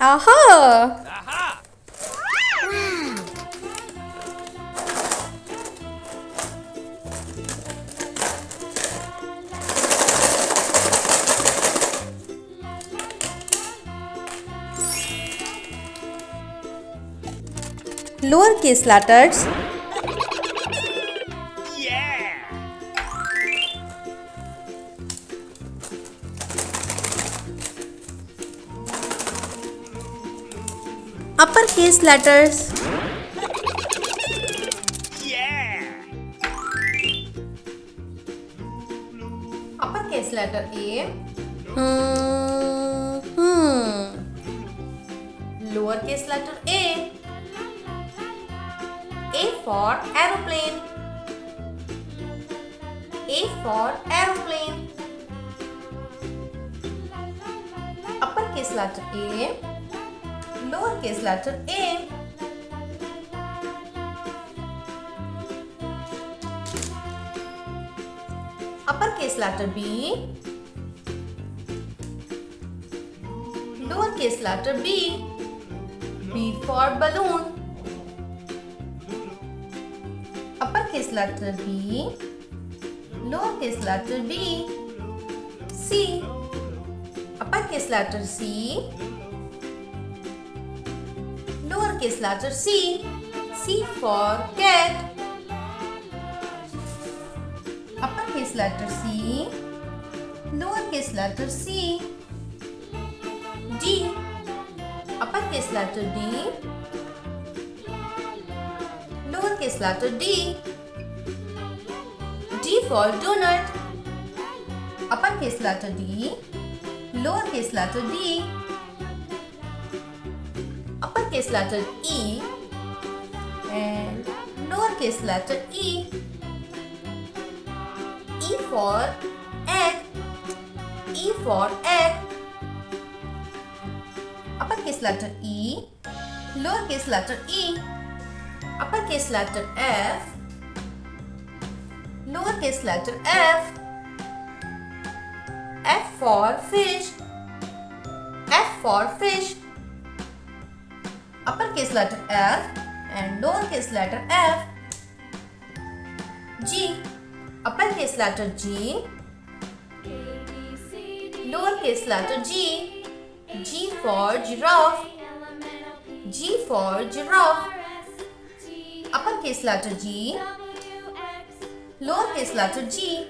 Aha! Lowercase letters. Uppercase letters. Uppercase letter A. Lowercase letter A. A for aeroplane. A for aeroplane. Uppercase letter A. Lowercase letter A. Uppercase letter B. Lowercase letter B. B for balloon. Uppercase letter B. Lowercase letter B. C. Uppercase letter C. Lowercase letter C. C for cat. Uppercase letter C. Lowercase letter C. D. Uppercase letter D. Lowercase letter D. D for donut. Uppercase letter D. Lowercase letter D. Uppercase letter E and lowercase letter E. E for egg. E for egg. Uppercase letter E. Lowercase letter E. Uppercase letter F. Lowercase letter F. F for fish. F for fish. Uppercase letter F and lowercase letter F. G. Uppercase letter G. Lowercase letter G. G for giraffe. G for giraffe. Uppercase letter G. Lowercase letter G.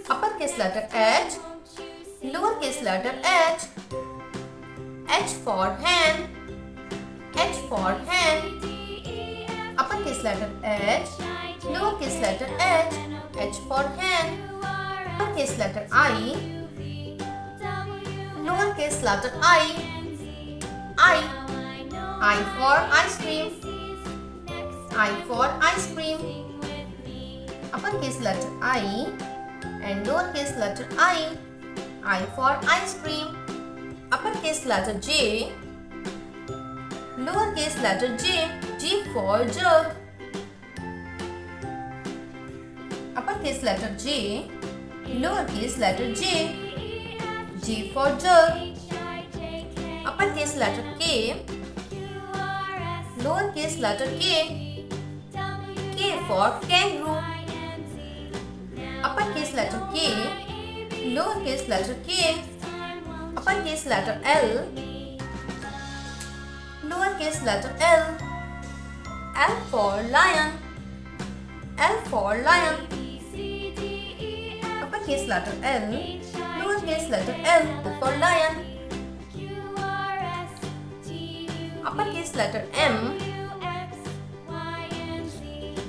Uppercase letter H. Lowercase letter H. H for hen. H for hen. Uppercase letter H. Lowercase letter H. H for hen. Uppercase letter I. Lowercase letter I. I. I for ice cream. I for ice cream. Uppercase letter I and lowercase letter I. I for ice cream. Uppercase letter J. Lowercase letter J. J for jug. Uppercase letter J. Lowercase letter J. J for jug. Uppercase letter K. Lowercase letter K. K for kangaroo. Uppercase letter K. Lowercase letter K. Uppercase letter L. Lowercase letter L. L for lion. L for lion. Uppercase letter L. Lowercase letter L for lion. Uppercase letter M.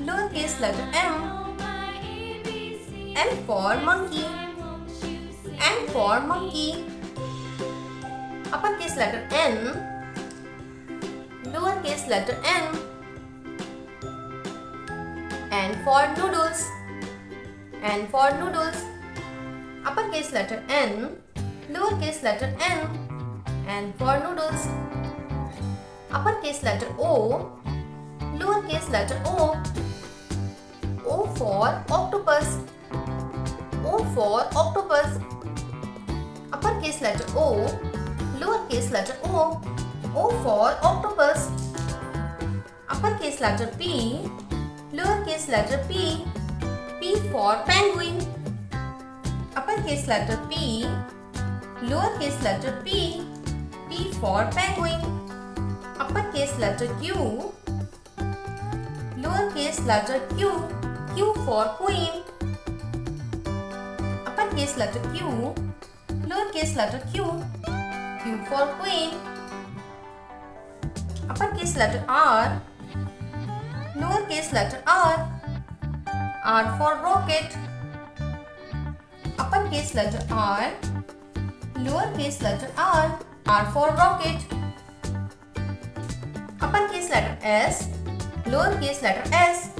Lowercase letter M. M for monkey. M for monkey. Uppercase letter N. Lowercase letter n. N for noodles. N for noodles. Uppercase letter N. Lowercase letter n. N for noodles. Uppercase letter O. Lowercase letter o. O for octopus. O for octopus. Uppercase uppercase letter O, lowercase letter O, O for octopus. Uppercase letter P, lowercase letter P, P for penguin. Uppercase letter P, lowercase letter P, P for penguin. Uppercase letter Q, lowercase letter Q, Q for queen. Uppercase letter Q, lowercase letter Q, Q for queen. Uppercase letter R, lowercase letter R, R for rocket. Uppercase letter R, lowercase letter R, R for rocket. Uppercase letter S, lowercase letter S,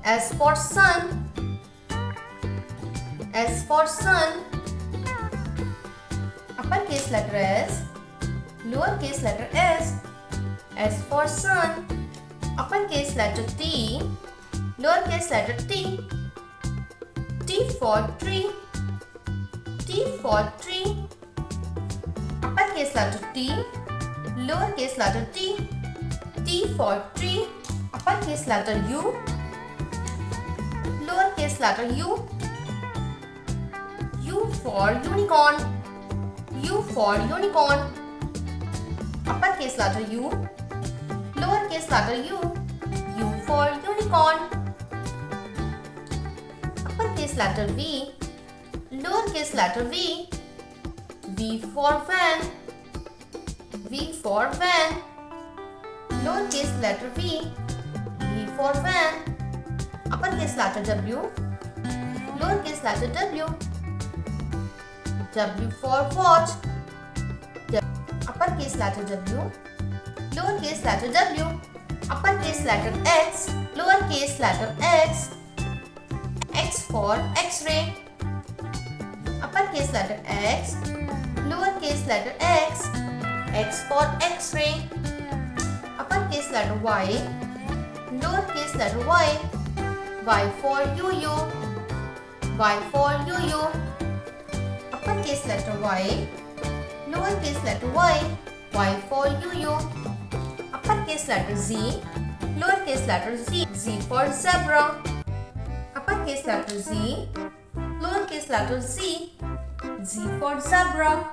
S for sun. S for sun. Uppercase letter S, lowercase letter s, S for sun. Uppercase letter T, lowercase letter t, T for tree, T for tree. Uppercase letter T, lowercase letter t, T for tree. Uppercase letter U, lowercase letter u, U for unicorn, U for unicorn. Uppercase letter U, lowercase letter u, U for unicorn. Uppercase letter V, lowercase letter v, V for van, V for van. Lowercase letter v, V for van. Uppercase letter W, lowercase letter w, W for watch. Uppercase letter W, lowercase letter w. Uppercase letter X, lowercase letter x, X for X-ray. Uppercase letter X, lowercase letter x, X for X-ray. Uppercase letter Y, lowercase letter y, Y for yo-yo, Y for yo-yo. Uppercase letter Y, lowercase letter y, Y for yo-yo. Uppercase letter Z, lowercase letter z, Z for zebra. Uppercase letter Z, lowercase letter z, Z for zebra.